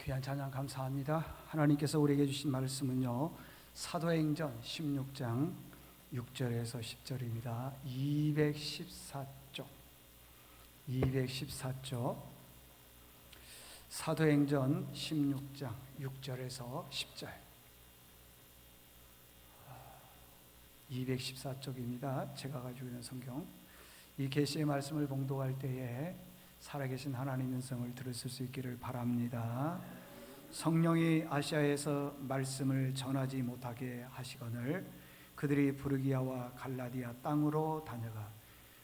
귀한 찬양 감사합니다. 하나님께서 우리에게 주신 말씀은요, 사도행전 16장 6절에서 10절입니다. 214쪽 사도행전 16장 6절에서 10절 214쪽입니다. 제가 가지고 있는 성경. 이 계시의 말씀을 봉독할 때에 살아계신 하나님의 음성을 들으실 수 있기를 바랍니다. 성령이 아시아에서 말씀을 전하지 못하게 하시거늘 그들이 부르기아와 갈라디아 땅으로 다녀가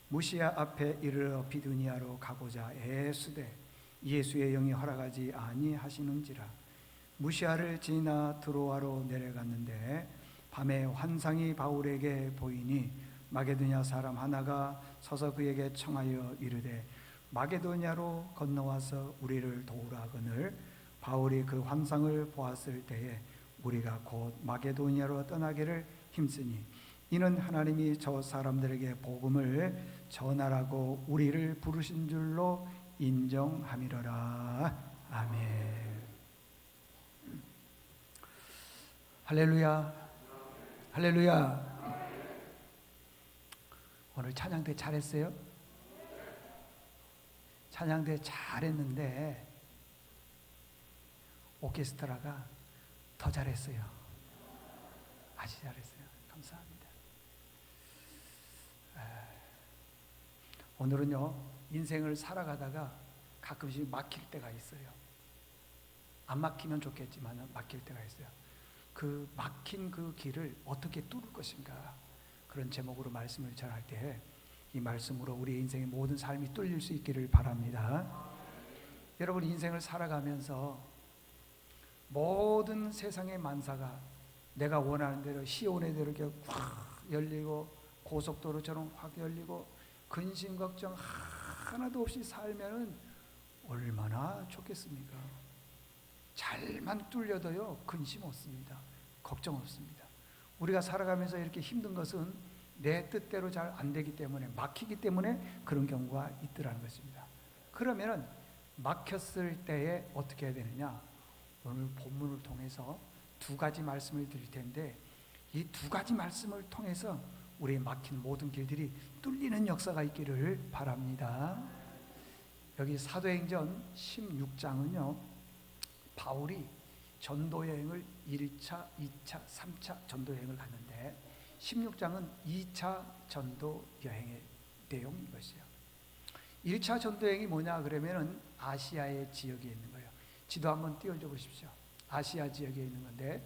무시아 앞에 이르러 비두니아로 가고자 애쓰되 예수의 영이 허락하지 아니하시는지라. 무시아를 지나 드로아로 내려갔는데 밤에 환상이 바울에게 보이니 마게도냐 사람 하나가 서서 그에게 청하여 이르되 마게도냐로 건너와서 우리를 도우라 하거늘 바울이 그 환상을 보았을 때에 우리가 곧 마게도냐로 떠나기를 힘쓰니 이는 하나님이 저 사람들에게 복음을 전하라고 우리를 부르신 줄로 인정함이로라. 아멘. 할렐루야. 할렐루야. 오늘 찬양대 잘했어요? 찬양대 잘했는데 오케스트라가 더 잘했어요. 아주 잘했어요. 감사합니다. 오늘은요, 인생을 살아가다가 가끔씩 막힐 때가 있어요. 안 막히면 좋겠지만 막힐 때가 있어요. 그 막힌 그 길을 어떻게 뚫을 것인가, 그런 제목으로 말씀을 전할 때 이 말씀으로 우리 인생의 모든 삶이 뚫릴 수 있기를 바랍니다. 여러분, 인생을 살아가면서 모든 세상의 만사가 내가 원하는 대로 시온의 대로 이렇게 확 열리고 고속도로처럼 확 열리고 근심 걱정 하나도 없이 살면은 얼마나 좋겠습니까? 잘만 뚫려도요, 근심 없습니다. 걱정 없습니다. 우리가 살아가면서 이렇게 힘든 것은 내 뜻대로 잘 안 되기 때문에, 막히기 때문에 그런 경우가 있더라는 것입니다. 그러면은 막혔을 때에 어떻게 해야 되느냐? 오늘 본문을 통해서 두 가지 말씀을 드릴 텐데, 이 두 가지 말씀을 통해서 우리의 막힌 모든 길들이 뚫리는 역사가 있기를 바랍니다. 여기 사도행전 16장은요, 바울이 전도여행을 1차, 2차, 3차 전도여행을 갔는데 16장은 2차 전도여행의 내용인 것이에요. 1차 전도여행이 뭐냐 그러면은 아시아의 지역에 있는 거예요. 지도 한번 띄워줘 보십시오. 아시아 지역에 있는 건데,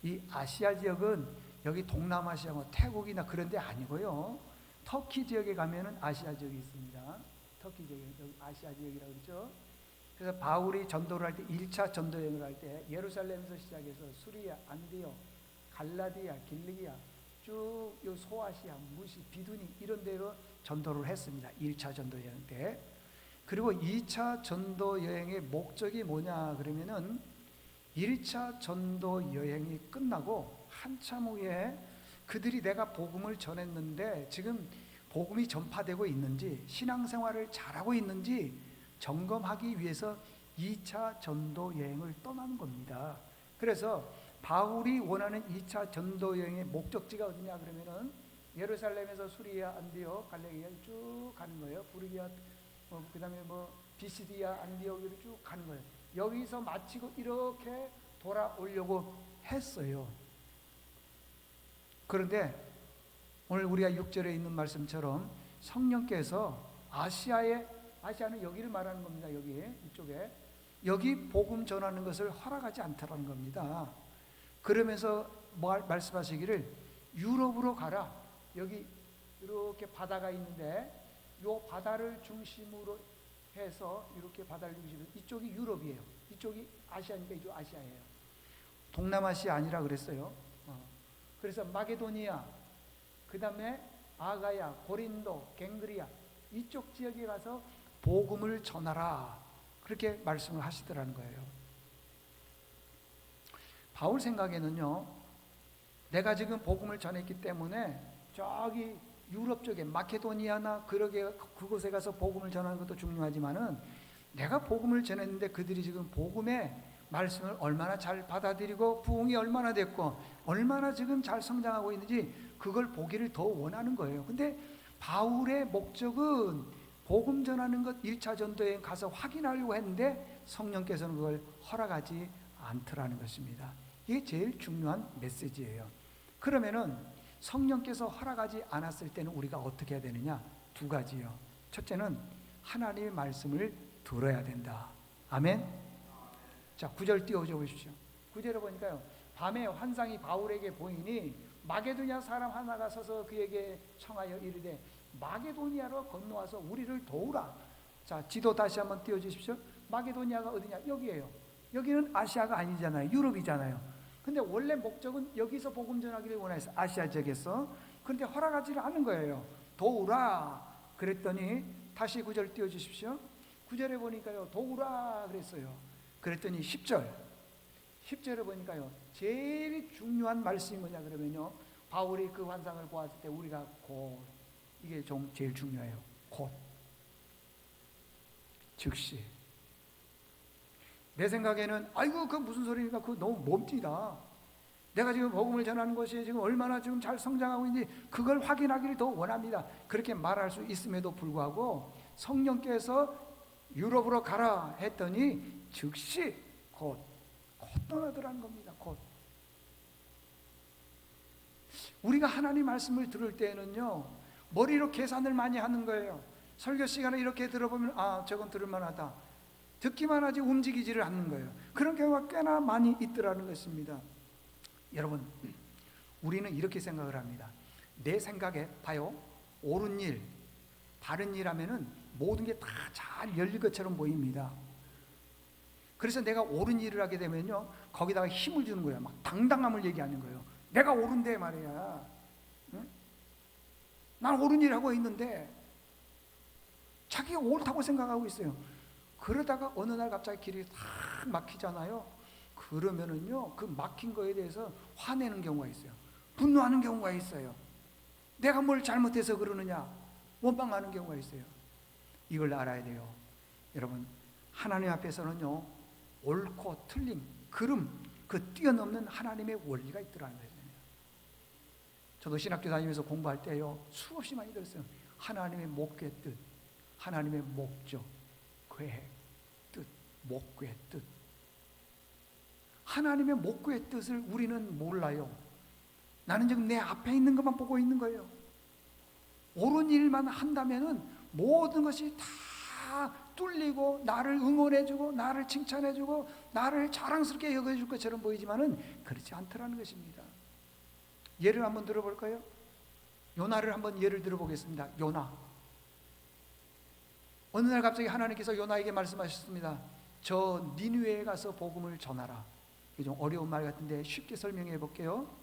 이 아시아 지역은 여기 동남아시아 뭐 태국이나 그런 데 아니고요, 터키 지역에 가면은 아시아 지역이 있습니다. 터키 지역에 여기 아시아 지역이라고 그러죠. 그래서 바울이 전도를 할 때 1차 전도여행을 할 때 예루살렘에서 시작해서 수리아, 안디옥, 갈라디아, 길리기아 쭉 요 소아시아, 무시, 비두니 이런 데로 전도를 했습니다. 1차 전도여행 때. 그리고 2차 전도여행의 목적이 뭐냐 그러면은 1차 전도여행이 끝나고 한참 후에 그들이 내가 복음을 전했는데 지금 복음이 전파되고 있는지, 신앙생활을 잘하고 있는지 점검하기 위해서 2차 전도 여행을 떠나는 겁니다. 그래서 바울이 원하는 2차 전도 여행의 목적지가 어디냐 그러면은 예루살렘에서 수리아, 안디옥, 갈라디아 쭉 가는 거예요. 부르기아, 그다음에 비시디아, 안디옥으로 쭉 가는 거예요. 여기서 마치고 이렇게 돌아오려고 했어요. 그런데 오늘 우리가 6절에 있는 말씀처럼 성령께서 아시아는 여기를 말하는 겁니다. 여기 이쪽에 여기 복음 전하는 것을 허락하지 않다라는 겁니다. 그러면서 말씀하시기를 유럽으로 가라. 여기 이렇게 바다가 있는데 이 바다를 중심으로 해서 이렇게 바다를 중심으로, 이쪽이 유럽이에요. 이쪽이 아시아니까 이쪽 아시아예요. 동남아시아 아니라 그랬어요. 그래서 마게도니아, 그 다음에 아가야, 고린도, 갱그리아 이쪽 지역에 가서 복음을 전하라, 그렇게 말씀을 하시더라는 거예요. 바울 생각에는요, 내가 지금 복음을 전했기 때문에 저기 유럽 쪽에 마케도니아나 그곳에 가서 복음을 전하는 것도 중요하지만은 내가 복음을 전했는데 그들이 지금 복음에 말씀을 얼마나 잘 받아들이고 부흥이 얼마나 됐고 얼마나 지금 잘 성장하고 있는지 그걸 보기를 더 원하는 거예요. 근데 바울의 목적은 복음 전하는 것 1차 전도에 가서 확인하려고 했는데 성령께서는 그걸 허락하지 않더라는 것입니다. 이게 제일 중요한 메시지예요. 그러면은 성령께서 허락하지 않았을 때는 우리가 어떻게 해야 되느냐? 두 가지요. 첫째는 하나님의 말씀을 들어야 된다. 아멘. 자, 9절 띄워줘 보십시오. 9절에 보니까요, 밤에 환상이 바울에게 보이니 마게도냐 사람 하나가 서서 그에게 청하여 이르되 마게도니아로 건너와서 우리를 도우라. 자, 지도 다시 한번 띄워주십시오. 마게도니아가 어디냐? 여기에요. 여기는 아시아가 아니잖아요. 유럽이잖아요. 근데 원래 목적은 여기서 복음 전하기를 원해서 아시아 지역에서. 그런데 허락하지를 않은 거예요. 도우라 그랬더니 다시 9절 띄워주십시오. 9절에 보니까요, 도우라 그랬어요. 그랬더니 10절에 보니까요, 제일 중요한 말씀이 뭐냐 그러면요, 바울이 그 환상을 보았을 때 우리가 곧, 이게 좀 제일 중요해요. 곧, 즉시. 내 생각에는 아이고 그 무슨 소리니까 그거 너무 멉니다. 내가 지금 복음을 전하는 것이 지금 얼마나 지금 잘 성장하고 있는지 그걸 확인하기를 더 원합니다. 그렇게 말할 수 있음에도 불구하고 성령께서 유럽으로 가라 했더니 즉시 곧 떠나더라는 겁니다. 곧. 우리가 하나님 말씀을 들을 때는요, 머리로 계산을 많이 하는 거예요. 설교 시간에 이렇게 들어보면 아, 저건 들을만하다. 듣기만 하지 움직이지를 않는 거예요. 그런 경우가 꽤나 많이 있더라는 것입니다. 여러분, 우리는 이렇게 생각을 합니다. 내 생각에 봐요, 옳은 일, 바른 일 하면은 모든 게 다 잘 열릴 것처럼 보입니다. 그래서 내가 옳은 일을 하게 되면요, 거기다가 힘을 주는 거예요. 막 당당함을 얘기하는 거예요. 내가 옳은데 말이야. 응? 난 옳은 일을 하고 있는데 자기가 옳다고 생각하고 있어요. 그러다가 어느 날 갑자기 길이 탁 막히잖아요. 그러면은요, 그 막힌 거에 대해서 화내는 경우가 있어요. 분노하는 경우가 있어요. 내가 뭘 잘못해서 그러느냐 원망하는 경우가 있어요. 이걸 알아야 돼요. 여러분, 하나님 앞에서는요, 옳고 틀림, 그름, 그 뛰어넘는 하나님의 원리가 있더라는 거예요. 저도 신학교 다니면서 공부할 때요, 수없이 많이 들었어요. 하나님의 목의 뜻, 하나님의 목적, 계획, 뜻, 목의 뜻. 하나님의 목의 뜻을 우리는 몰라요. 나는 지금 내 앞에 있는 것만 보고 있는 거예요. 옳은 일만 한다면은 모든 것이 다 뚫리고 나를 응원해주고 나를 칭찬해주고 나를 자랑스럽게 여겨줄 것처럼 보이지만은 그렇지 않더라는 것입니다. 예를 한번 들어볼까요? 요나를 한번 예를 들어보겠습니다. 요나. 어느 날 갑자기 하나님께서 요나에게 말씀하셨습니다. 저 니느웨에 가서 복음을 전하라. 이게 좀 어려운 말 같은데 쉽게 설명해 볼게요.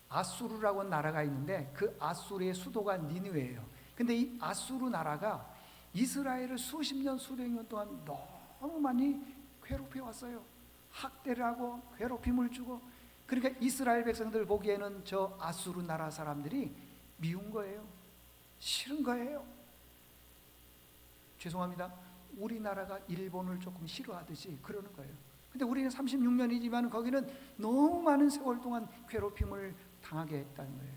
아수르라고 나라가 있는데 그 아수르의 수도가 니느웨예요. 근데 이 아수르 나라가 이스라엘을 수십 년 수백 년 동안 너무 많이 괴롭혀 왔어요. 학대를 하고 괴롭힘을 주고. 그러니까 이스라엘 백성들 보기에는 저 아수르 나라 사람들이 미운 거예요. 싫은 거예요. 죄송합니다. 우리나라가 일본을 조금 싫어하듯이 그러는 거예요. 근데 우리는 36년이지만 거기는 너무 많은 세월 동안 괴롭힘을 당하게 했다는 거예요.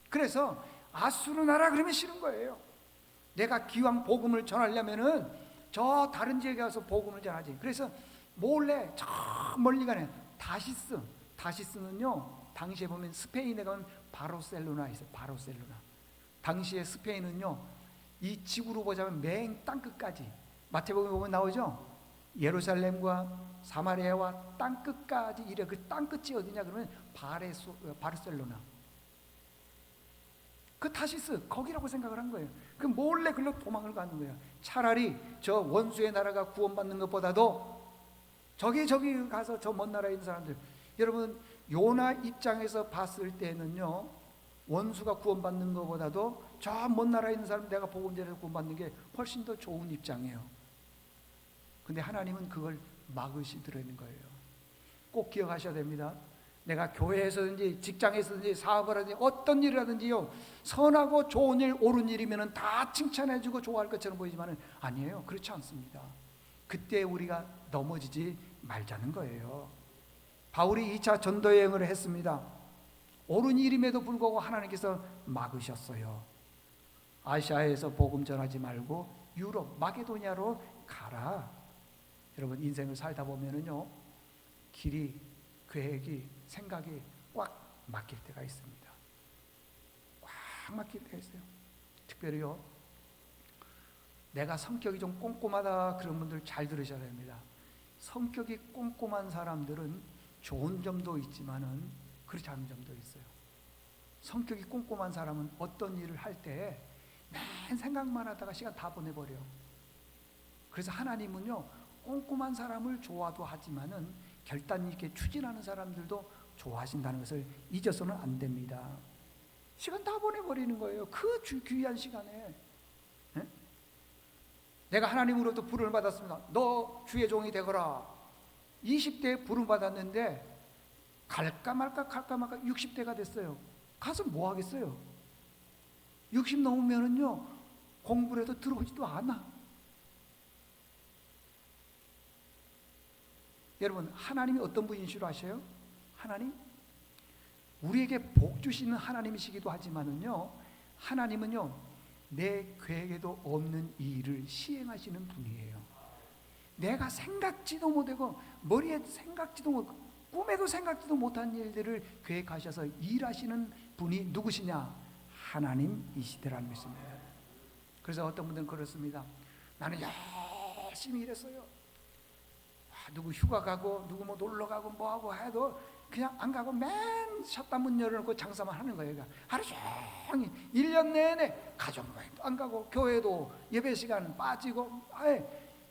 그래서 아수르 나라 그러면 싫은 거예요. 내가 기왕 복음을 전하려면은 저 다른 지역에 가서 복음을 전하지. 그래서 몰래 저 멀리 가는 다시스는요, 당시에 보면 스페인에 가면 바르셀로나 있어요. 바르셀로나. 당시에 스페인은요, 이 지구로 보자면 맨 땅끝까지, 마태복음에 보면 나오죠. 예루살렘과 사마리아와 땅끝까지 이래. 그 땅끝이 어디냐 그러면 바르셀로나. 그 타시스 거기라고 생각을 한 거예요. 그 몰래 글로 도망을 가는 거예요. 차라리 저 원수의 나라가 구원받는 것보다도 저기 가서 저 먼 나라에 있는 사람들, 여러분 요나 입장에서 봤을 때는요, 원수가 구원받는 것보다도 저 먼 나라에 있는 사람 내가 복음 전해서 구원받는 게 훨씬 더 좋은 입장이에요. 근데 하나님은 그걸 막으시더라는 거예요. 꼭 기억하셔야 됩니다. 내가 교회에서든지 직장에서든지 사업을 하든지 어떤 일을 하든지요, 선하고 좋은 일, 옳은 일이면 다 칭찬해주고 좋아할 것처럼 보이지만 아니에요. 그렇지 않습니다. 그때 우리가 넘어지지 말자는 거예요. 바울이 2차 전도 여행을 했습니다. 옳은 일임에도 불구하고 하나님께서 막으셨어요. 아시아에서 복음 전하지 말고 유럽 마게도냐로 가라. 여러분, 인생을 살다 보면은요, 길이, 계획이, 생각이 꽉 막힐 때가 있습니다. 꽉 막힐 때가 있어요. 특별히요, 내가 성격이 좀 꼼꼼하다 그런 분들 잘 들으셔야 됩니다. 성격이 꼼꼼한 사람들은 좋은 점도 있지만은 그렇지 않은 점도 있어요. 성격이 꼼꼼한 사람은 어떤 일을 할 때 맨 생각만 하다가 시간 다 보내버려. 그래서 하나님은요, 꼼꼼한 사람을 좋아도 하지만은 결단 있게 추진하는 사람들도 좋아하신다는 것을 잊어서는 안 됩니다. 시간 다 보내버리는 거예요. 그 귀한 시간에. 네? 내가 하나님으로부터 부름을 받았습니다. 너 주의 종이 되거라. 20대에 부름 받았는데 갈까 말까 60대가 됐어요. 가서 뭐 하겠어요? 60 넘으면은요, 공부를 해도 들어오지도 않아. 여러분, 하나님이 어떤 분인 줄 아세요? 하나님? 우리에게 복 주시는 하나님이시기도 하지만은요, 하나님은요, 내 계획에도 없는 이 일을 시행하시는 분이에요. 내가 생각지도 못하고 머리에 생각지도 못하고 꿈에도 생각지도 못한 일들을 계획하셔서 일하시는 분이 누구시냐? 하나님이시더라는 것입니다. 그래서 어떤 분들은 그렇습니다. 나는 열심히 일했어요. 누구 휴가 가고 누구 뭐 놀러 가고 뭐 하고 해도 그냥 안 가고 맨 샷다 문 열어놓고 장사만 하는 거예요. 하루 종일 1년 내내 가족여행도 안 가고 교회도 예배 시간 빠지고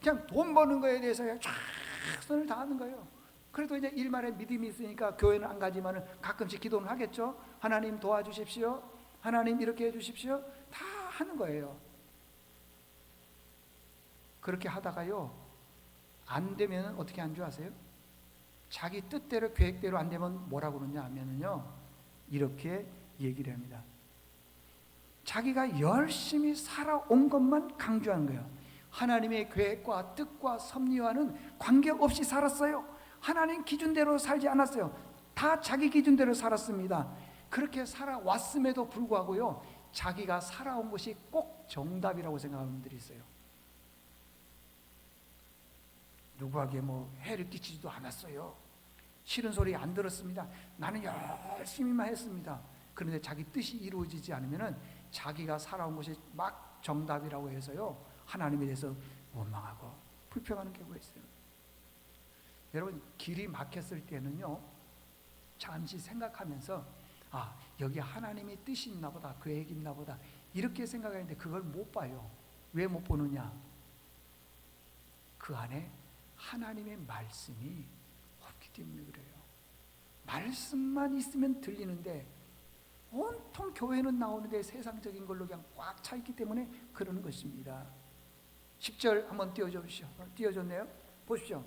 그냥 돈 버는 거에 대해서 그냥 최선을 다하는 거예요. 그래도 이제 일말에 믿음이 있으니까 교회는 안 가지만은 가끔씩 기도는 하겠죠. 하나님 도와주십시오. 하나님 이렇게 해주십시오. 다 하는 거예요. 그렇게 하다가요, 안 되면 어떻게 한 줄 아세요? 자기 뜻대로 계획대로 안 되면 뭐라고 그러냐 하면은요, 이렇게 얘기를 합니다. 자기가 열심히 살아온 것만 강조한 거예요. 하나님의 계획과 뜻과 섭리와는 관계없이 살았어요. 하나님 기준대로 살지 않았어요. 다 자기 기준대로 살았습니다. 그렇게 살아왔음에도 불구하고요, 자기가 살아온 것이 꼭 정답이라고 생각하는 분들이 있어요. 누구에게 뭐 해를 끼치지도 않았어요. 싫은 소리 안 들었습니다. 나는 열심히만 했습니다. 그런데 자기 뜻이 이루어지지 않으면은 자기가 살아온 것이 막 정답이라고 해서요, 하나님에 대해서 원망하고 불평하는 경우가 있어요. 여러분, 길이 막혔을 때는요, 잠시 생각하면서 여기 하나님의 뜻이 있나 보다, 계획이 있나 보다, 이렇게 생각하는데 그걸 못 봐요. 왜 못 보느냐? 그 안에 하나님의 말씀이 없기 때문에 그래요. 말씀만 있으면 들리는데 온통 교회는 나오는데 세상적인 걸로 그냥 꽉 차 있기 때문에 그러는 것입니다. 10절 한번 띄워주십시오. 띄워줬네요. 보십시오.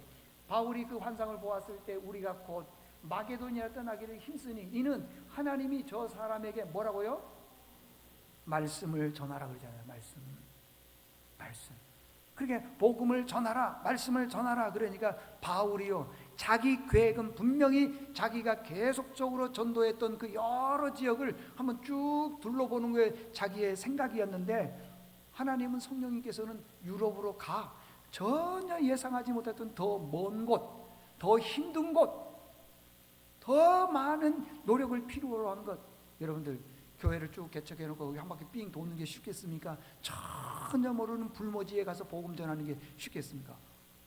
바울이 그 환상을 보았을 때 우리가 곧 마게도니아 떠나기를 힘쓰니 이는 하나님이 저 사람에게 뭐라고요? 말씀을 전하라 그러잖아요. 말씀. 그러니까 복음을 전하라, 말씀을 전하라. 그러니까 바울이요, 자기 계획은 분명히 자기가 계속적으로 전도했던 그 여러 지역을 한번 쭉 둘러보는 게 자기의 생각이었는데, 하나님은 성령님께서는 유럽으로 가, 전혀 예상하지 못했던 더 먼 곳, 더 힘든 곳, 더 많은 노력을 필요로 한 것. 여러분들, 교회를 쭉 개척해놓고 한 바퀴 삥 도는 게 쉽겠습니까? 전혀 모르는 불모지에 가서 복음 전하는 게 쉽겠습니까?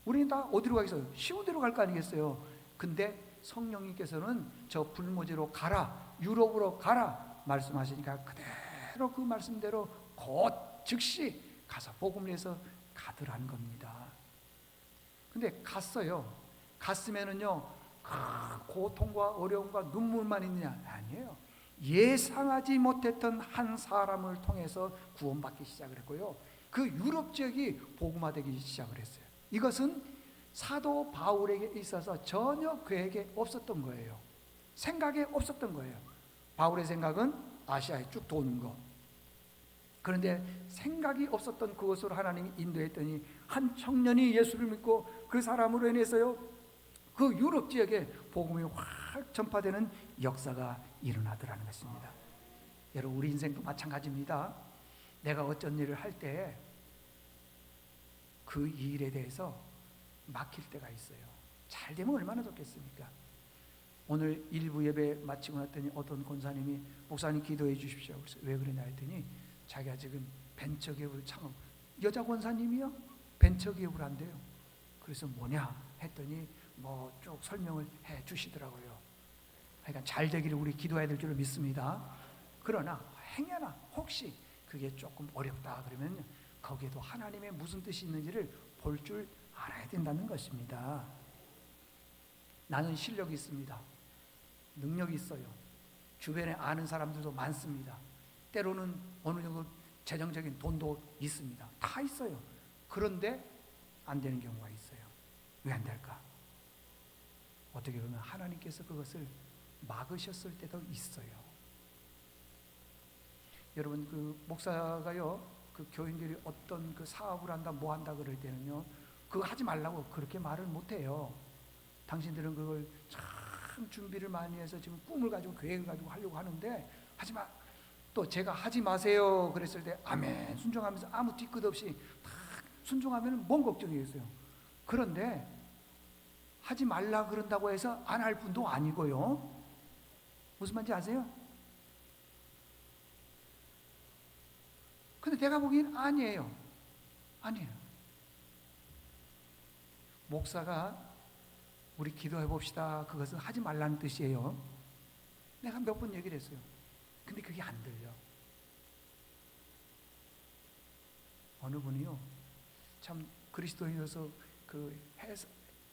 우리는 다 어디로 가겠어요? 쉬운 데로 갈 거 아니겠어요? 근데 성령님께서는 저 불모지로 가라, 유럽으로 가라 말씀하시니까 그대로 그 말씀대로 곧 즉시 가서 복음을 해서 가더라는 겁니다. 근데 갔어요. 갔으면은요, 고통과 어려움과 눈물만 있느냐? 아니에요. 예상하지 못했던 한 사람을 통해서 구원받기 시작을 했고요, 그 유럽 지역이 복음화되기 시작을 했어요. 이것은 사도 바울에게 있어서 전혀 계획에 없었던 거예요. 생각에 없었던 거예요. 바울의 생각은 아시아에 쭉 도는 거. 그런데 생각이 없었던 그것으로 하나님이 인도했더니 한 청년이 예수를 믿고 그 사람으로 인해서요, 그 유럽 지역에 복음이 확 전파되는 역사가 일어나더라는 것입니다. 여러분, 우리 인생도 마찬가지입니다. 내가 어쩐 일을 할 때 그 일에 대해서 막힐 때가 있어요. 잘 되면 얼마나 좋겠습니까? 오늘 일부 예배 마치고 났더니 어떤 권사님이 목사님 기도해 주십시오. 그래서 왜 그러냐 했더니 자기가 지금 벤처기업을 창업, 여자 권사님이요? 벤처기업을 한대요. 그래서 뭐냐 했더니 뭐 쭉 설명을 해 주시더라고요. 그러니까 잘 되기를 우리 기도해야 될 줄 믿습니다. 그러나 행여나 혹시 그게 조금 어렵다 그러면 거기에도 하나님의 무슨 뜻이 있는지를 볼 줄 알아야 된다는 것입니다. 나는 실력이 있습니다. 능력이 있어요. 주변에 아는 사람들도 많습니다. 때로는 어느 정도 재정적인 돈도 있습니다. 다 있어요. 그런데 안 되는 경우가 있어요. 왜 안 될까? 어떻게 보면 하나님께서 그것을 막으셨을 때도 있어요. 여러분, 그 목사가요, 그 교인들이 어떤 그 사업을 한다, 뭐 한다 그럴 때는요, 그거 하지 말라고 그렇게 말을 못 해요. 당신들은 그걸 참 준비를 많이 해서 지금 꿈을 가지고 계획을 가지고 하려고 하는데 하지 마. 또 제가 하지 마세요 그랬을 때 아멘 순종하면서 아무 뒤끝 없이 다 순종하면 뭔 걱정이 있어요. 그런데 하지 말라 그런다고 해서 안 할 분도 아니고요. 무슨 말인지 아세요? 근데 내가 보기엔 아니에요. 아니에요. 목사가 우리 기도해 봅시다, 그것은 하지 말라는 뜻이에요. 내가 몇 번 얘기를 했어요. 근데 그게 안 들려. 어느 분이요, 참 그리스도인으로서 그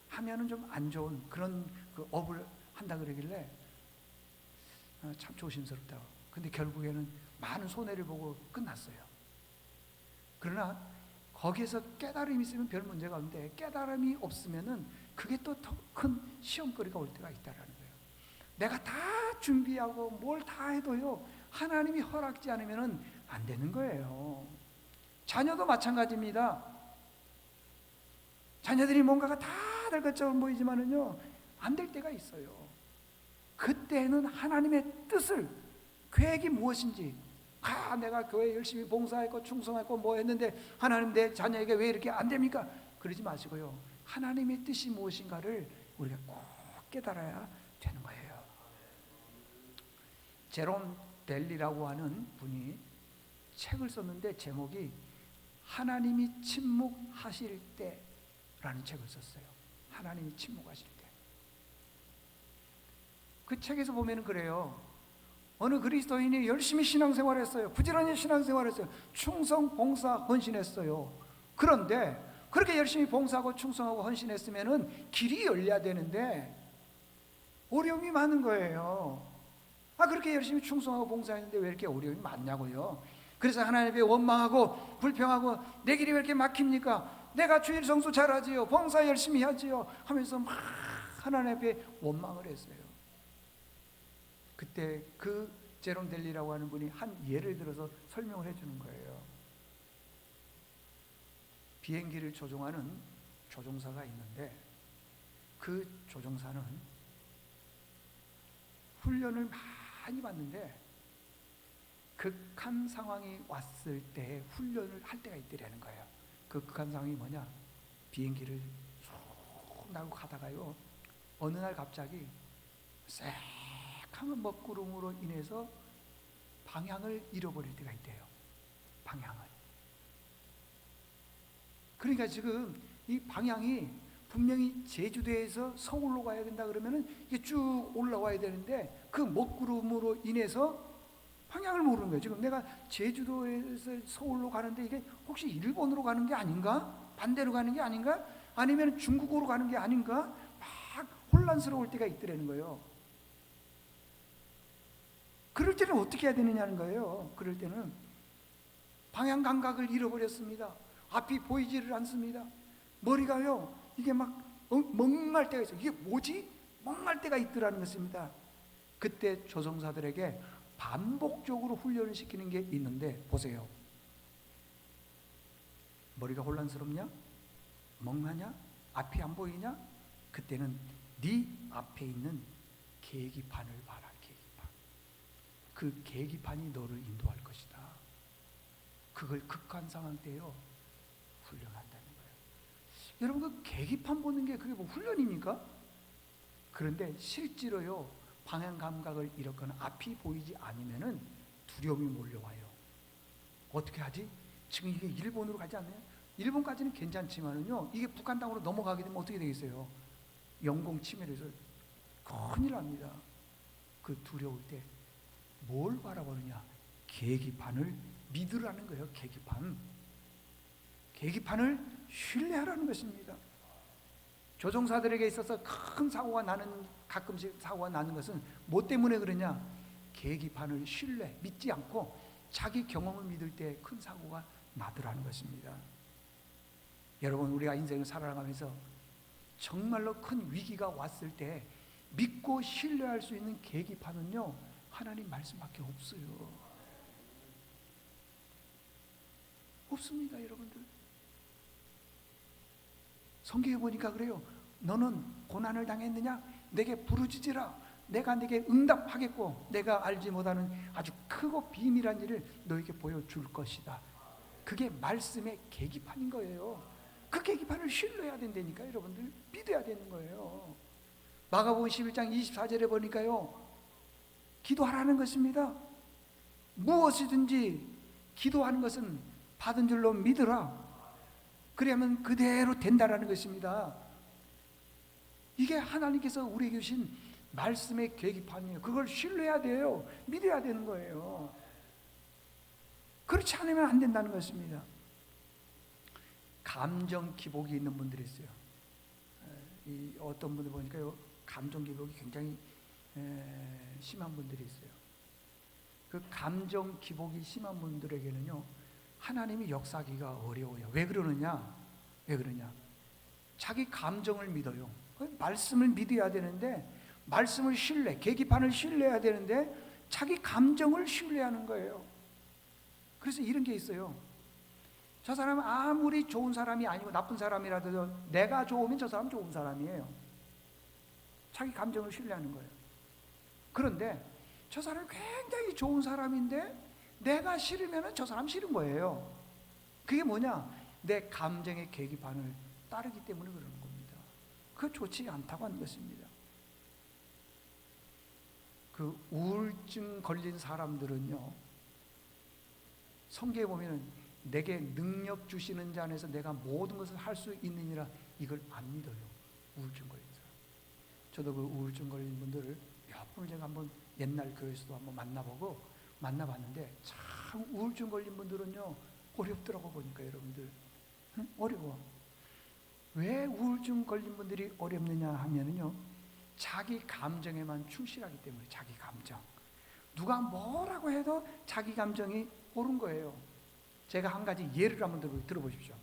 하면은 좀 안 좋은 그런 그 업을 한다 그러길래 참 조심스럽다고. 근데 결국에는 많은 손해를 보고 끝났어요. 그러나 거기에서 깨달음이 있으면 별 문제가 없는데 깨달음이 없으면은 그게 또 더 큰 시험거리가 올 때가 있다라는 거예요. 내가 다 준비하고 뭘 다 해도요, 하나님이 허락지 않으면은 안 되는 거예요. 자녀도 마찬가지입니다. 자녀들이 뭔가가 다 될 것처럼 보이지만은요, 안 될 때가 있어요. 그때는 하나님의 뜻을, 계획이 무엇인지, 내가 교회에 열심히 봉사했고 충성했고 뭐 했는데 하나님 내 자녀에게 왜 이렇게 안 됩니까? 그러지 마시고요, 하나님의 뜻이 무엇인가를 우리가 꼭 깨달아야 되는 거예요. 제롬 델리라고 하는 분이 책을 썼는데 제목이 하나님이 침묵하실 때라는 책을 썼어요. 하나님이 침묵하실 때. 그 책에서 보면 그래요. 어느 그리스도인이 열심히 신앙생활을 했어요. 부지런히 신앙생활을 했어요. 충성, 봉사, 헌신했어요. 그런데 그렇게 열심히 봉사하고 충성하고 헌신했으면은 길이 열려야 되는데 어려움이 많은 거예요. 그렇게 열심히 충성하고 봉사했는데 왜 이렇게 어려움이 많냐고요. 그래서 하나님 앞에 원망하고 불평하고 내 길이 왜 이렇게 막힙니까? 내가 주일 성수 잘하지요, 봉사 열심히 하지요 하면서 막 하나님 앞에 원망을 했어요. 그때 그 제롬 델리라고 하는 분이 한 예를 들어서 설명을 해주는 거예요. 비행기를 조종하는 조종사가 있는데 그 조종사는 훈련을 많이 받는데 극한 상황이 왔을 때 훈련을 할 때가 있더라는 거예요. 그 극한 상황이 뭐냐? 비행기를 쭉 나고 가다가요, 어느 날 갑자기 새카만 먹구름으로 인해서 방향을 잃어버릴 때가 있대요. 방향을. 그러니까 지금 이 방향이 분명히 제주도에서 서울로 가야 된다 그러면은 이게 쭉 올라와야 되는데 그 먹구름으로 인해서 방향을 모르는 거예요. 지금 내가 제주도에서 서울로 가는데 이게 혹시 일본으로 가는 게 아닌가? 반대로 가는 게 아닌가? 아니면 중국으로 가는 게 아닌가? 막 혼란스러울 때가 있더라는 거예요. 그럴 때는 어떻게 해야 되느냐는 거예요. 그럴 때는 방향 감각을 잃어버렸습니다. 앞이 보이지를 않습니다. 머리가요, 이게 막 멍할 때가 있어요. 이게 뭐지? 멍할 때가 있더라는 것입니다. 그때 조종사들에게 반복적으로 훈련을 시키는 게 있는데 보세요. 머리가 혼란스럽냐? 멍하냐? 앞이 안 보이냐? 그때는 네 앞에 있는 계기판을 봐라. 계기판. 그 계기판이 너를 인도할 것이다. 그걸 극한 상황 때요 훈련한다는 거예요. 여러분, 그 계기판 보는 게 그게 뭐 훈련입니까? 그런데 실제로요 방향 감각을 잃었거나 앞이 보이지 않으면은 두려움이 몰려와요. 어떻게 하지? 지금 이게 일본으로 가지 않나요? 일본까지는 괜찮지만은요 이게 북한 땅으로 넘어가게 되면 어떻게 되겠어요? 영공 침해해서 큰일 납니다. 그 두려울 때 뭘 바라보느냐? 계기판을 믿으라는 거예요. 계기판. 계기판을 신뢰하라는 것입니다. 조종사들에게 있어서 큰 사고가 나는, 가끔씩 사고가 나는 것은 뭐 때문에 그러냐? 계기판을 신뢰, 믿지 않고 자기 경험을 믿을 때 큰 사고가 나더라는 것입니다. 여러분, 우리가 인생을 살아가면서 정말로 큰 위기가 왔을 때 믿고 신뢰할 수 있는 계기판은요 하나님 말씀밖에 없어요. 없습니다. 여러분들, 성경에 보니까 그래요. 너는 고난을 당했느냐? 내게 부르짖으라. 내가 네게 응답하겠고 내가 알지 못하는 아주 크고 비밀한 일을 너에게 보여줄 것이다. 그게 말씀의 계기판인 거예요. 그 계기판을 신뢰해야 된다니까. 여러분들, 믿어야 되는 거예요. 마가복음 11장 24절에 보니까요 기도하라는 것입니다. 무엇이든지 기도하는 것은 받은 줄로 믿으라. 그러면 그대로 된다라는 것입니다. 이게 하나님께서 우리에게 주신 말씀의 계기판이에요. 그걸 신뢰해야 돼요. 믿어야 되는 거예요. 그렇지 않으면 안 된다는 것입니다. 감정 기복이 있는 분들이 있어요. 어떤 분들 보니까요 감정 기복이 굉장히 심한 분들이 있어요. 그 감정 기복이 심한 분들에게는요 하나님이 역사하기가 어려워요. 왜 그러느냐? 자기 감정을 믿어요. 말씀을 믿어야 되는데, 말씀을 신뢰, 계기판을 신뢰해야 되는데 자기 감정을 신뢰하는 거예요. 그래서 이런 게 있어요. 저 사람은 아무리 좋은 사람이 아니고 나쁜 사람이라도 내가 좋으면 저 사람 좋은 사람이에요. 자기 감정을 신뢰하는 거예요. 그런데 저 사람이 굉장히 좋은 사람인데 내가 싫으면 저 사람 싫은 거예요. 그게 뭐냐? 내 감정의 계기판을 따르기 때문에 그러는 겁니다. 그거 좋지 않다고 하는 것입니다. 그 우울증 걸린 사람들은요 성경에 보면 내게 능력 주시는 자 안에서 내가 모든 것을 할 수 있느니라, 이걸 안 믿어요. 우울증 걸린 사람. 저도 그 우울증 걸린 분들을 몇 번을 제가 한번 옛날 교회에서도 한번 만나봤는데 참 우울증 걸린 분들은요 어렵더라고 보니까. 여러분들, 어려워. 왜 우울증 걸린 분들이 어렵느냐 하면은요 자기 감정에만 충실하기 때문에. 자기 감정, 누가 뭐라고 해도 자기 감정이 옳은 거예요. 제가 한 가지 예를 한번 들어보십시오.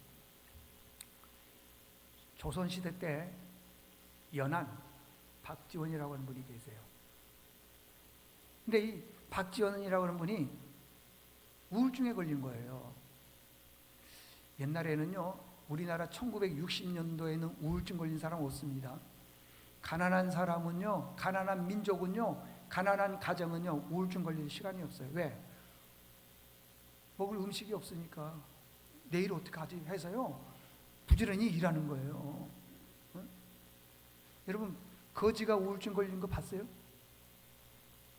조선시대 때 연한 박지원이라고 하는 분이 계세요. 근데 이 박지원이라고 하는 분이 우울증에 걸린 거예요. 옛날에는요 우리나라 1960년도에는 우울증 걸린 사람 없습니다. 가난한 사람은요, 가난한 민족은요, 가난한 가정은요 우울증 걸릴 시간이 없어요. 왜? 먹을 음식이 없으니까 내일 어떡하지 해서요 부지런히 일하는 거예요. 여러분, 거지가 우울증 걸린 거 봤어요?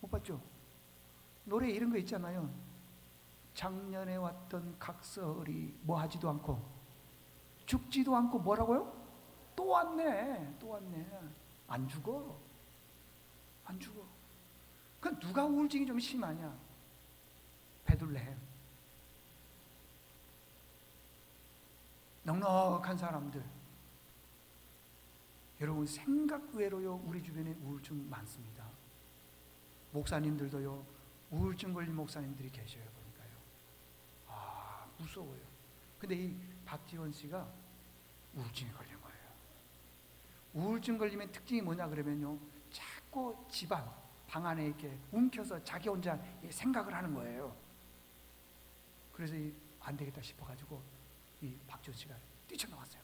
못 봤죠? 노래 이런 거 있잖아요. 작년에 왔던 각설이 뭐 하지도 않고 죽지도 않고 뭐라고요? 또 왔네. 안 죽어. 그럼 누가 우울증이 좀 심하냐? 베들레헴. 넉넉한 사람들. 여러분, 생각 외로요 우리 주변에 우울증 많습니다. 목사님들도요 우울증 걸린 목사님들이 계셔요. 보니까요. 아, 무서워요. 근데 이 박지원 씨가 우울증에 걸린 거예요. 우울증 걸리면 특징이 뭐냐 그러면요 자꾸 집안 방 안에 이렇게 움켜서 자기 혼자 생각을 하는 거예요. 그래서 안 되겠다 싶어가지고 이 박지원 씨가 뛰쳐나왔어요.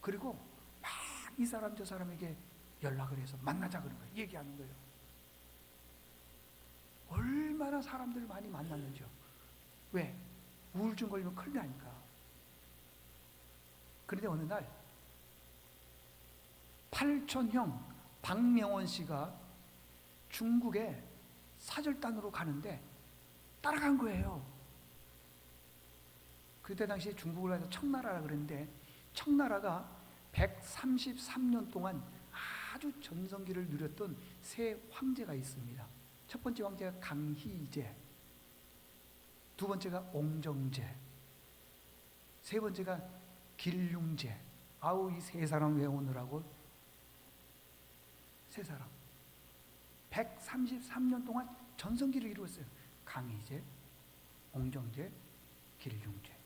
그리고 막 이 사람 저 사람에게 연락을 해서 만나자 그런 거예요. 얘기하는 거예요. 얼마나 사람들을 많이 만났는지요. 왜? 우울증 걸리면 큰일 나니까. 그런데 어느 날 팔촌형 박명원 씨가 중국에 사절단으로 가는데 따라간 거예요. 그때 당시에 중국을 해서 청나라라 그랬는데, 청나라가 133년 동안 아주 전성기를 누렸던 세 황제가 있습니다. 첫 번째 황제가 강희제, 두 번째가 옹정제, 세 번째가 길융제. 아우, 이 세 사람 외우느라고 세 사람 133년 동안 전성기를 이루었어요. 강희제, 옹정제, 길융제.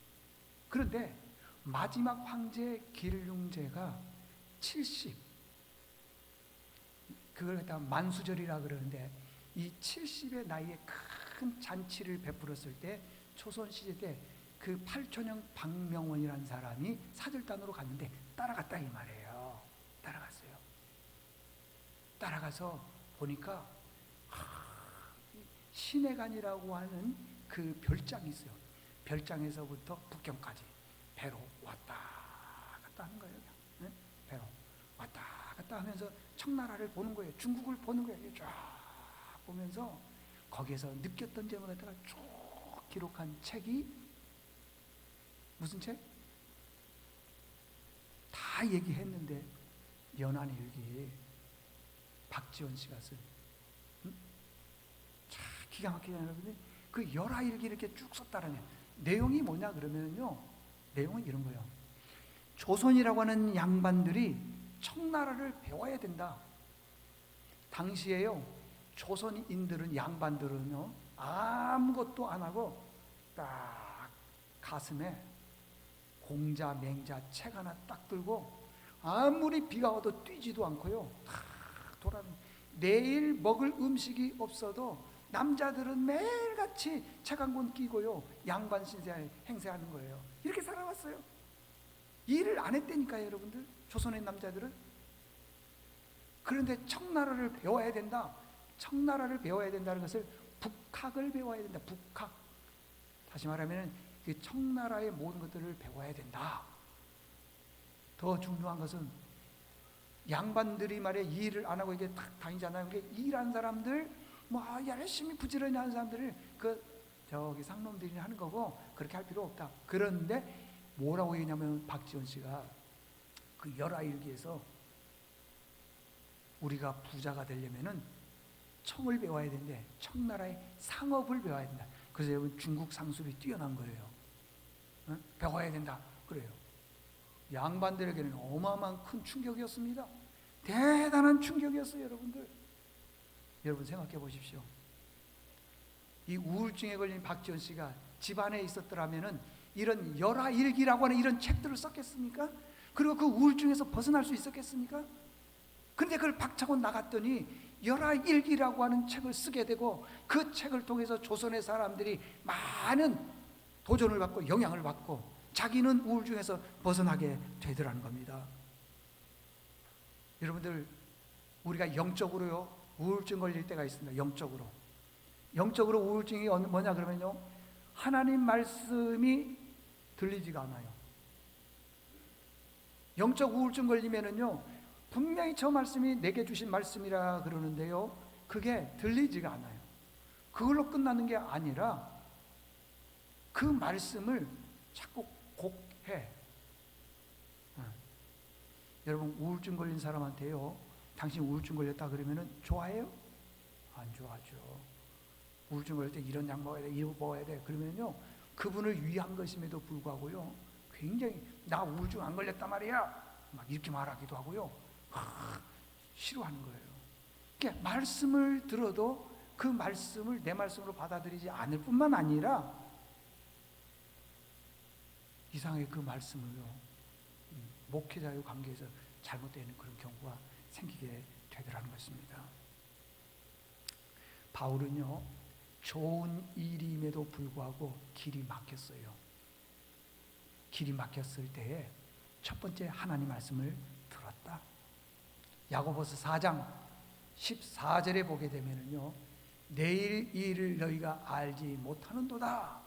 그런데 마지막 황제 길융제가 70, 그걸 갖다가 만수절이라 그러는데, 이 70의 나이에 큰 잔치를 베풀었을 때 조선시대 때 그 팔촌형 박명원이라는 사람이 사절단으로 갔는데 따라갔다 이 말이에요. 따라갔어요. 따라가서 보니까 신해관이라고 하는 그 별장이 있어요. 별장에서부터 북경까지 배로 왔다 갔다 하는 거예요. 네? 배로 왔다 갔다 하면서 청나라를 보는 거예요. 중국을 보는 거예요. 쫙 보면서 거기에서 느꼈던 점을 갖다가 쭉 기록한 책이 무슨 책? 다 얘기했는데 연안일기, 박지원 씨가 쓴, 참 기가 막히잖아요. 여러분들. 그 열하일기 이렇게 쭉 썼다라는 내용이 뭐냐 그러면요, 내용은 이런 거예요. 조선이라고 하는 양반들이 청나라를 배워야 된다. 당시에요, 조선인들은, 양반들은요, 아무것도 안 하고 딱 가슴에 공자, 맹자 책 하나 딱 들고 아무리 비가 와도 뛰지도 않고요, 다 돌아다니는. 내일 먹을 음식이 없어도 남자들은 매일같이 책 한 권 끼고요, 양반 신세 행세하는 거예요. 이렇게 살아왔어요. 일을 안 했다니까요, 여러분들. 조선의 남자들은. 그런데 청나라를 배워야 된다. 청나라를 배워야 된다는 것을 북학을 배워야 된다. 북학. 다시 말하면 그 청나라의 모든 것들을 배워야 된다. 더 중요한 것은 양반들이 말이야 일을 안 하고 이게 딱 다니잖아요. 일하는 사람들, 뭐 열심히 부지런히 하는 사람들을 저기 상놈들이 하는 거고 그렇게 할 필요 없다. 그런데 뭐라고 얘기냐면 박지원 씨가 그 열하일기에서 우리가 부자가 되려면은 청을 배워야 되는데 청나라의 상업을 배워야 된다. 그래서 여러분 중국 상술이 뛰어난 거예요. 배워야 된다. 그래요. 양반들에게는 어마어마한 큰 충격이었습니다. 대단한 충격이었어요, 여러분들. 여러분 생각해 보십시오. 이 우울증에 걸린 박지원 씨가 집안에 있었더라면은 이런 열하일기라고 하는 이런 책들을 썼겠습니까? 그리고 그 우울증에서 벗어날 수 있었겠습니까? 그런데 그걸 박차고 나갔더니 열하일기라고 하는 책을 쓰게 되고, 그 책을 통해서 조선의 사람들이 많은 도전을 받고 영향을 받고 자기는 우울증에서 벗어나게 되더라는 겁니다. 여러분들, 우리가 영적으로요 우울증 걸릴 때가 있습니다. 영적으로 우울증이 뭐냐 그러면요, 하나님 말씀이 들리지가 않아요. 영적 우울증 걸리면은요, 분명히 저 말씀이 내게 주신 말씀이라 그러는데요, 그게 들리지가 않아요. 그걸로 끝나는 게 아니라 그 말씀을 자꾸 곡해. 여러분, 우울증 걸린 사람한테요, 당신 우울증 걸렸다 그러면은 좋아해요? 안 좋아하죠. 우울증 걸릴 때 이런 약 먹어야 돼, 이거 먹어야 돼 그러면요, 그분을 위한 것임에도 불구하고요, 굉장히 나 우울증 안 걸렸단 말이야 막 이렇게 말하기도 하고요, 싫어하는 거예요. 그러니까 말씀을 들어도 그 말씀을 내 말씀으로 받아들이지 않을 뿐만 아니라 이상하게 그 말씀을요, 목회자의 관계에서 잘못되는 그런 경우가 생기게 되더라는 것입니다. 바울은요, 좋은 일임에도 불구하고 길이 막혔어요. 길이 막혔을 때에 첫 번째 하나님 말씀을 들었다. 야고보서 4장 14절에 보게 되면은요, 내일 이 일을 너희가 알지 못하는도다.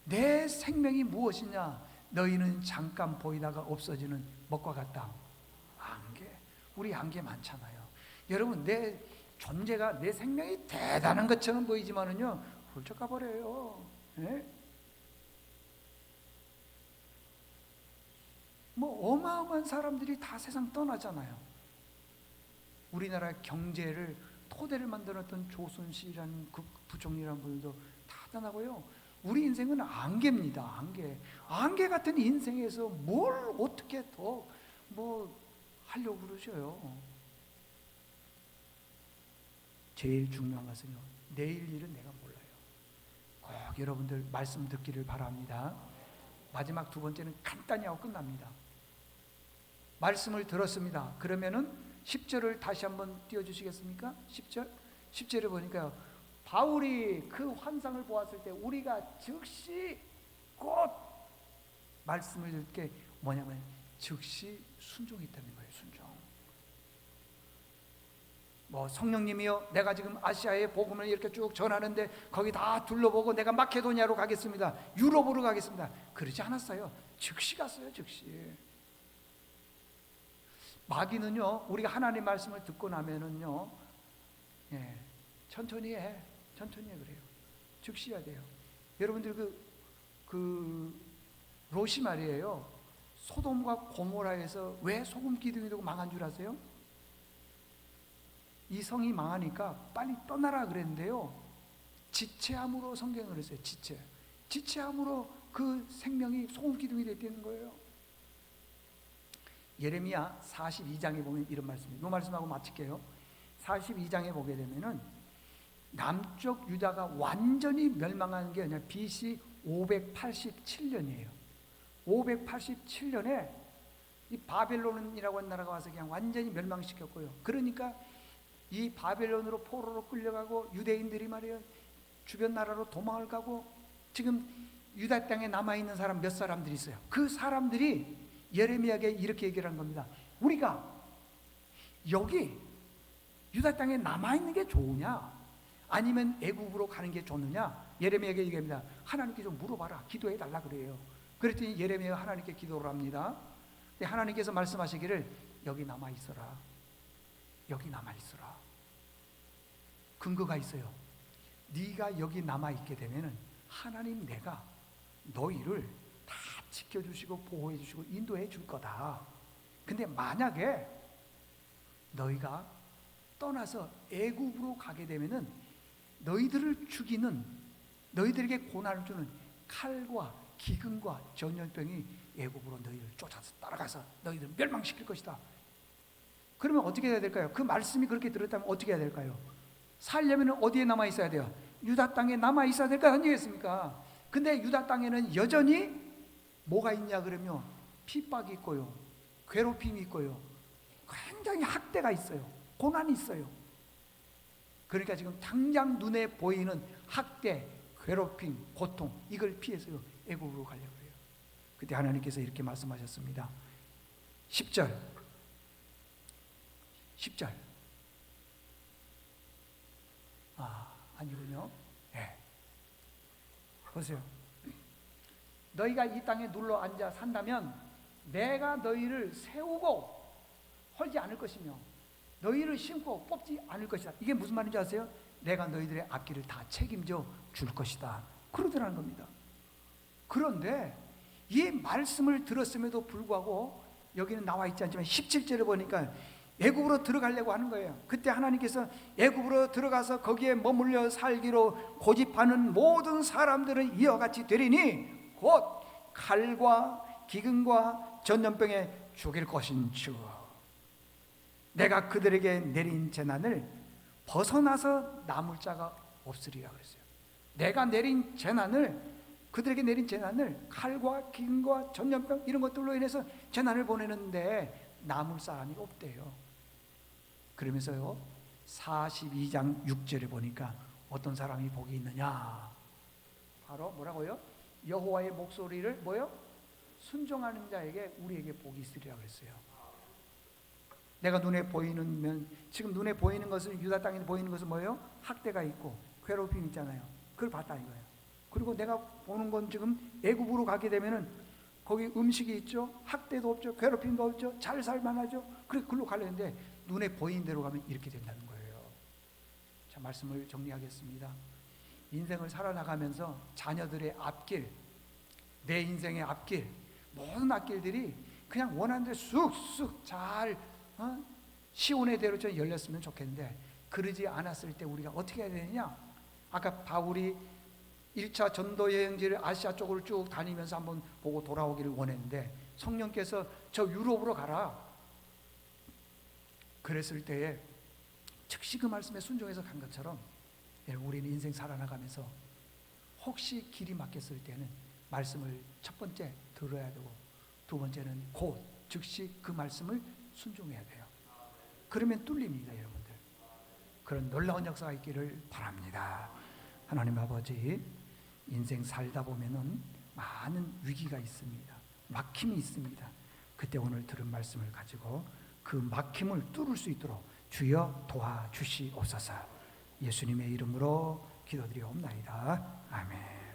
내 생명이 무엇이냐? 너희는 잠깐 보이다가 없어지는 먹과 같다. 안개. 우리 안개 많잖아요. 여러분, 내 존재가, 내 생명이 대단한 것처럼 보이지만은요, 훌쩍 가버려요. 네? 뭐 어마어마한 사람들이 다 세상 떠나잖아요. 우리나라 경제를 토대를 만들었던 조순시라는 그 부총리라는 분도 다 떠나고요. 우리 인생은 안개입니다. 안개. 안개 같은 인생에서 뭘 어떻게 더 뭐 하려고 그러셔요. 제일 중요한 것은요, 내일 일은 내가 몰라요. 꼭 여러분들 말씀 듣기를 바랍니다. 마지막 두 번째는 간단히 하고 끝납니다. 말씀을 들었습니다. 그러면은 10절을 다시 한번 띄워주시겠습니까? 10절? 10절에 보니까요, 바울이 그 환상을 보았을 때 우리가 즉시 곧 말씀을 듣게 뭐냐면 즉시 순종했다는 거예요. 순종. 뭐 성령님이요, 내가 지금 아시아의 복음을 이렇게 쭉 전하는데 거기 다 둘러보고 내가 마케도니아로 가겠습니다, 유럽으로 가겠습니다, 그러지 않았어요. 즉시 갔어요. 즉시. 마귀는요, 우리가 하나님 말씀을 듣고 나면은요, 천천히 해 그래요. 즉시 해야 돼요. 여러분들 그 롯이 말이에요, 소돔과 고모라에서 왜 소금 기둥이 되고 망한 줄 아세요? 이 성이 망하니까 빨리 떠나라 그랬는데요, 지체함으로 성경을 했어요. 지체함으로 그 생명이 소금 기둥이 됐다는 거예요. 예레미야 42장에 보면 이런 말씀이, 이 말씀하고 마칠게요. 42장에 보게 되면은 남쪽 유다가 완전히 멸망한 게 아니라 BC 587년이에요. 587년에 이 바벨론이라고 하는 나라가 와서 그냥 완전히 멸망시켰고요. 그러니까 이 바벨론으로 포로로 끌려가고 유대인들이 말이에요, 주변 나라로 도망을 가고, 지금 유다 땅에 남아있는 사람 몇 사람들이 있어요. 그 사람들이 예레미야에게 이렇게 얘기를 한 겁니다. 우리가 여기 유다 땅에 남아있는 게 좋으냐, 아니면 애굽으로 가는 게 좋느냐? 예레미야에게 얘기합니다. 하나님께 좀 물어봐라, 기도해 달라 그래요. 그랬더니 예레미야가 하나님께 기도를 합니다. 근데 하나님께서 말씀하시기를 여기 남아있어라. 여기 남아있어라. 근거가 있어요. 네가 여기 남아있게 되면은 하나님 내가 너희를 다 지켜주시고 보호해 주시고 인도해 줄 거다. 근데 만약에 너희가 떠나서 애굽으로 가게 되면은 너희들을 죽이는, 너희들에게 고난을 주는 칼과 기근과 전염병이 애굽으로 너희를 쫓아서 따라가서 너희들을 멸망시킬 것이다. 그러면 어떻게 해야 될까요? 그 말씀이 그렇게 들었다면 어떻게 해야 될까요? 살려면 어디에 남아 있어야 돼요? 유다 땅에 남아 있어야 될 거 아니겠습니까? 근데 유다 땅에는 여전히 뭐가 있냐 그러면 핍박이 있고요, 괴롭힘이 있고요, 굉장히 학대가 있어요, 고난이 있어요. 그러니까 지금 당장 눈에 보이는 학대, 괴롭힘, 고통, 이걸 피해서요 애굽으로 가려고 해요. 그때 하나님께서 이렇게 말씀하셨습니다. 10절 아니군요. 보세요. 너희가 이 땅에 눌러 앉아 산다면 내가 너희를 세우고 헐지 않을 것이며 너희를 심고 뽑지 않을 것이다. 이게 무슨 말인지 아세요? 내가 너희들의 앞길을 다 책임져 줄 것이다, 그러더라는 겁니다. 그런데 이 말씀을 들었음에도 불구하고 여기는 나와 있지 않지만 17절에 보니까 애굽으로 들어가려고 하는 거예요. 그때 하나님께서 애굽으로 들어가서 거기에 머물러 살기로 고집하는 모든 사람들은 이와 같이 되리니 곧 칼과 기근과 전염병에 죽일 것인즉 내가 그들에게 내린 재난을 벗어나서 남을 자가 없으리라 그랬어요. 내가 내린 재난을, 그들에게 내린 재난을, 칼과 기근과 전염병 이런 것들로 인해서 재난을 보내는데 남을 사람이 없대요. 그러면서요 42장 6절에 보니까 어떤 사람이 복이 있느냐, 바로 뭐라고요? 여호와의 목소리를 뭐요? 순종하는 자에게 우리에게 복이 있으리라 그랬어요. 내가 눈에 보이는 면, 지금 눈에 보이는 것은, 유다 땅에 보이는 것은 뭐예요? 학대가 있고 괴롭힘이 있잖아요. 그걸 봤다 이거예요. 그리고 내가 보는 건 지금 애굽으로 가게 되면은 거기 음식이 있죠, 학대도 없죠, 괴롭힘도 없죠, 잘 살만하죠. 그래 글로 가려는데 눈에 보이는 대로 가면 이렇게 된다는 거예요. 자, 말씀을 정리하겠습니다. 인생을 살아나가면서 자녀들의 앞길, 내 인생의 앞길, 모든 앞길들이 그냥 원하는 대로 쑥쑥 잘 시온의 대로 좀 열렸으면 좋겠는데, 그러지 않았을 때 우리가 어떻게 해야 되느냐? 아까 바울이 1차 전도 여행지를 아시아 쪽으로 쭉 다니면서 한번 보고 돌아오기를 원했는데 성령께서 저 유럽으로 가라 그랬을 때에 즉시 그 말씀에 순종해서 간 것처럼, 우리는 인생 살아나가면서 혹시 길이 막혔을 때는 말씀을 첫 번째 들어야 되고, 두 번째는 곧 즉시 그 말씀을 순종해야 돼요. 그러면 뚫립니다, 여러분들. 그런 놀라운 역사가 있기를 바랍니다. 하나님 아버지, 인생 살다 보면은 많은 위기가 있습니다. 막힘이 있습니다. 그때 오늘 들은 말씀을 가지고 그 막힘을 뚫을 수 있도록 주여 도와주시옵소서. 예수님의 이름으로 기도드리옵나이다. 아멘.